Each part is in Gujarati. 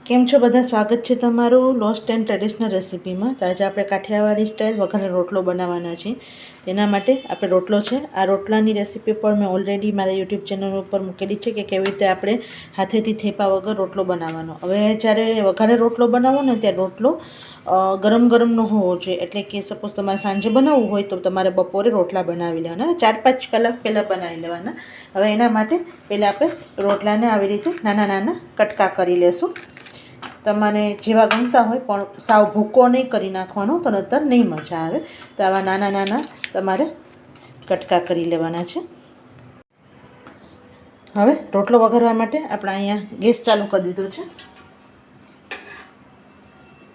કેમ છો બધા? સ્વાગત છે તમારું લોસ્ટ એન્ડ ટ્રેડિશનલ રેસિપીમાં. તો આજે આપણે કાઠિયાવાડી સ્ટાઇલ વઘારેલો રોટલો બનાવવાના છે. તેના માટે આપણે રોટલો છે, આ રોટલાની રેસીપી પણ મેં ઓલરેડી મારા યુટ્યુબ ચેનલ ઉપર મૂકેલી છે કે કેવી રીતે આપણે હાથેથી થેપા વગર રોટલો બનાવવાનો. હવે જ્યારે વઘારે રોટલો બનાવો ને ત્યારે રોટલો ગરમ ગરમ ન હોવો જોઈએ. એટલે કે સપોઝ તમારે સાંજે બનાવવું હોય તો તમારે બપોરે રોટલા બનાવી લેવાના, 4-5 કલાક પહેલાં બનાવી લેવાના. હવે એના માટે પહેલાં આપણે રોટલાને આવી રીતે નાના નાના કટકા કરી લેશું. તમારે જેવા ગમતા હોય, પણ સાવ ભૂકો નહીં કરી નાખવાનો, તો નહીંતર નહીં મજા આવે. તો આવા નાના નાના તમારે કટકા કરી લેવાના છે. હવે રોટલો વઘારવા માટે આપણે અહીંયા ગેસ ચાલુ કરી દીધો છે.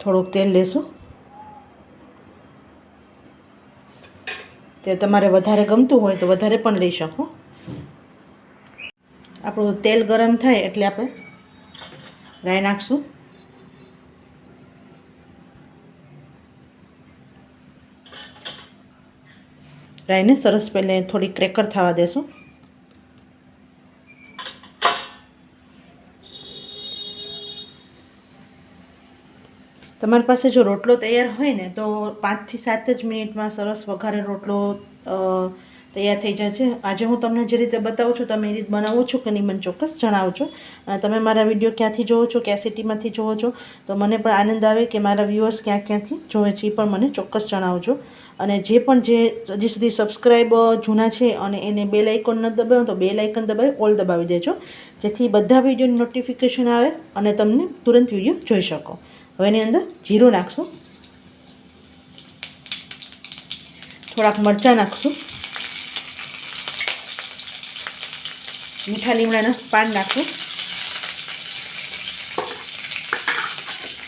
થોડુંક તેલ લેશું. તે તમારે વધારે ગમતું હોય તો વધારે પણ લઈ શકો. આપણું તેલ ગરમ થાય એટલે આપણે રાઈ નાખશું. રાઈને સરસ પહેલાં થોડી ક્રેકર થવા દેશું. તમારી પાસે જો રોટલો તૈયાર હોય ને તો 5 થી 7 જ મિનિટમાં સરસ વઘારે રોટલો તૈયાર થઈ જાય છે. આજે હું તમને જે રીતે બતાવું છું તમે એ રીતે બનાવો છો કે નહીં મને ચોક્કસ જણાવજો. અને તમે મારા વિડીયો ક્યાંથી જોવો છો, કયા સિટીમાંથી જોવો છો, તો મને પણ આનંદ આવે કે મારા વ્યુઅર્સ ક્યાંથી જોવે છે એ પણ મને ચોક્કસ જણાવજો. અને જે હજી સુધી સબસ્ક્રાઈબ જૂના છે અને એને બેલ આઇકોન ન દબાવો તો બેલ આઇકોન દબાવી ઓલ દબાવી દેજો, જેથી બધા વિડીયોની નોટિફિકેશન આવે અને તમને તુરંત વિડીયો જોઈ શકો. હવે એની અંદર જીરું નાખશું, થોડાક મરચાં નાખશું, મીઠા લીમડાના પાન નાખશું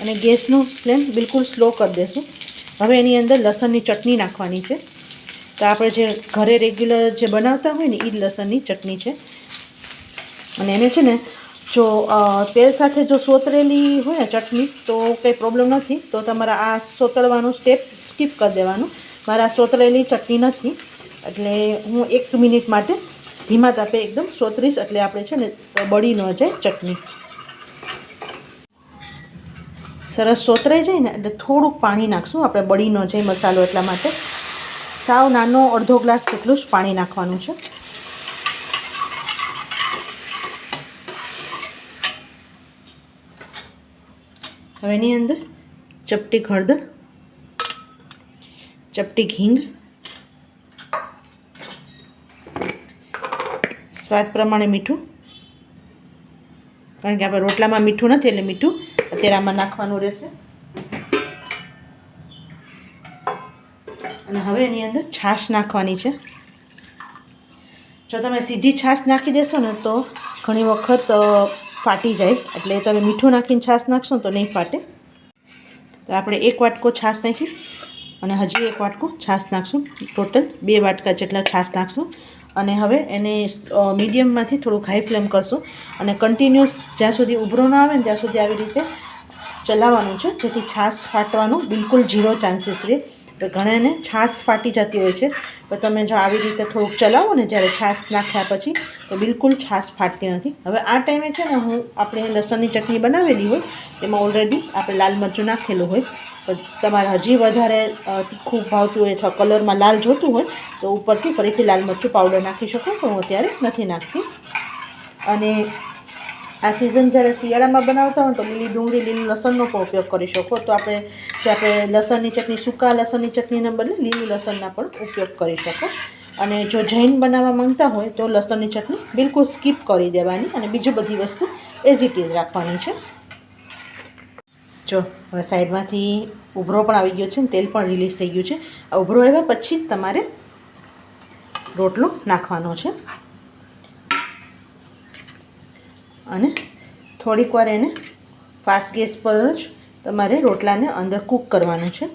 અને ગેસનું ફ્લેમ બિલકુલ સ્લો કરી દેશું. હવે એની અંદર લસણની ચટણી નાખવાની છે. તો આપણે જે ઘરે રેગ્યુલર જે બનાવતા હોય ને એ જ લસણની ચટણી છે. અને એને છે ને જો તેલ સાથે જો સોતરેલી હોય ને ચટણી તો કંઈ પ્રોબ્લેમ નથી, તો તમારે આ સોતરવાનું સ્ટેપ સ્કીપ કરી દેવાનું. મારે આ સોતરેલી ચટણી નથી એટલે હું 1 મિનિટ માટે ધીમા તાપે એકદમ સોતરીશ, એટલે આપણે છે ને બળી ન જાય ચટણી. સરસ સોતરાઈ જાય ને એટલે થોડુંક પાણી નાખશું. આપણે બળી ન જાય મસાલો એટલા માટે સાવ નાનો અડધો ગ્લાસ જેટલું જ પાણી નાખવાનું છે. હવે એની અંદર ચપટી હળદર, ચપટી હિંગ, સ્વાદ પ્રમાણે મીઠું, કારણ કે આપણે રોટલામાં મીઠું નથી એટલે મીઠું અત્યારે આમાં નાખવાનું રહેશે. અને હવે એની અંદર છાશ નાખવાની છે. જો તમે સીધી છાશ નાખી દેશો ને તો ઘણી વખત ફાટી જાય, એટલે તમે મીઠું નાખીને છાશ નાખશો તો નહીં ફાટે. તો આપણે 1 વાટકો છાશ નાખી અને હજી 1 વાટકો છાશ નાખશું. ટોટલ 2 વાટકા જેટલા છાશ નાખશું. અને હવે એને મીડિયમમાંથી થોડુંક હાઈ ફ્લેમ કરશું અને કન્ટિન્યુઅસ જ્યાં સુધી ઉભરો ના આવે ને ત્યાં સુધી આવી રીતે ચલાવવાનું છે, જેથી છાશ ફાટવાનું બિલકુલ 0 ચાન્સીસ રહે. તો ઘણાને છાશ ફાટી જતી હોય છે, તો તમે જો આવી રીતે થોડુંક ચલાવો ને જ્યારે છાશ નાખ્યા પછી તો બિલકુલ છાશ ફાટતી નથી. હવે આ ટાઈમે છે ને આપણે લસણની ચટણી બનાવેલી હોય તેમાં ઓલરેડી આપણે લાલ મરચું નાખેલું હોય. તો તમારે હજી વધારે તીખું ભાવતું હોય અથવા કલરમાં લાલ જોતું હોય તો ઉપરથી ફરીથી લાલ મરચું પાવડર નાખી શકો, પણ હું અત્યારે નથી નાખતી. અને આ સિઝન જ્યારે શિયાળામાં બનાવતા હોય તો લીલી ડુંગળી, લીલું લસણનો પણ ઉપયોગ કરી શકો. તો આપણે લસણની ચટણી, સૂકા લસણની ચટણીના બદલે લીલું લસણના પણ ઉપયોગ કરી શકો. અને જો જૈન બનાવવા માંગતા હોય તો લસણની ચટણી બિલકુલ સ્કીપ કરી દેવાની અને બીજી બધી વસ્તુ એઝ ઇટ ઇઝ રાખવાની છે. જો હવે સાઈડમાંથી ઉભરો પણ આવી ગયો છે, તેલ પણ રિલીઝ થઈ ગયું છે. આ ઉભરો આવ્યા પછી જ તમારે રોટલો નાખવાનો છે અને થોડીક વાર એને ફાસ્ટ ગેસ પર જ તમારે રોટલાને અંદર કૂક કરવાનું છે.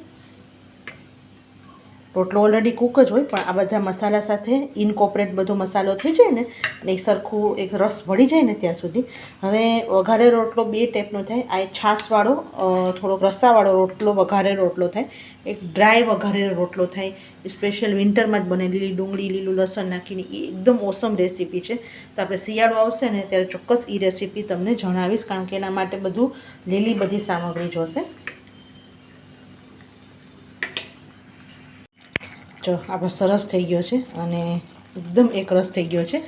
રોટલો ઓલરેડી કૂક જ હોય, પણ આ બધા મસાલા સાથે ઇનકોપરેટ બધો મસાલો થઈ જાય ને અને એક સરખું એક રસ વળી જાય ને ત્યાં સુધી. હવે વઘારે રોટલો બે ટાઈપનો થાય. આ એક છાશવાળો થોડોક રસાવાળો રોટલો વઘારે રોટલો થાય, એક ડ્રાય વઘારેલો રોટલો થાય. સ્પેશિયલ વિન્ટરમાં જ બને, લીલી ડુંગળી લીલું લસણ નાખીને. એ એકદમ ઓસમ રેસીપી છે. તો આપણે શિયાળો આવશે ને ત્યારે ચોક્કસ એ રેસીપી તમને જણાવીશ, કારણ કે એના માટે બધું લીલી બધી સામગ્રી જોશે. જો આપણો સરસ થઈ ગયો છે અને એકદમ એકરસ થઈ ગયો છે.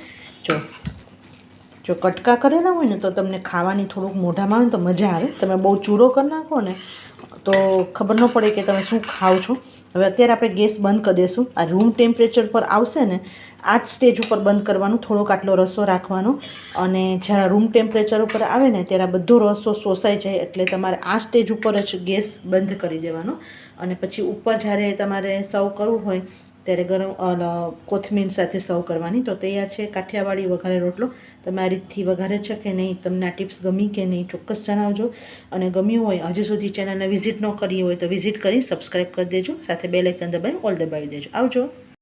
જો કટકા કરેલા હોય ને તો તમને ખાવાની થોડુંક મોઢામાં આવે ને તો મજા આવે. તમે બહુ ચૂરો કરી નાખો ને તો ખબર ન પડે કે તમે શું ખાઓ છો. હવે અત્યારે આપણે ગેસ બંધ કરી દઈશું. આ રૂમ ટેમ્પરેચર પર આવશે ને આ જ સ્ટેજ ઉપર બંધ કરવાનું, થોડોક આટલો રસો રાખવાનો. અને જ્યારે રૂમ ટેમ્પરેચર ઉપર આવે ને ત્યારે બધો રસો શોષાઈ જાય, એટલે તમારે આ સ્ટેજ ઉપર જ ગેસ બંધ કરી દેવાનો. અને પછી ઉપર જ્યારે તમારે સર્વ કરવું હોય ત્યારે ગરમ કોથમીર સાથે સર્વ કરવાની. તો તૈયાર છે કાઠિયાવાડી વઘારે રોટલો. તમે આ રીતથી વઘારે છે કે નહીં, તમને આ ટિપ્સ ગમી કે નહીં ચોક્કસ જણાવજો. અને ગમ્યું હોય, હજી સુધી ચેનલને વિઝિટ ન કરી હોય તો વિઝિટ કરી સબસ્ક્રાઈબ કરી દેજો. સાથે બેલ આઇકન દબાવી ઓલ દબાવી દેજો. આવજો.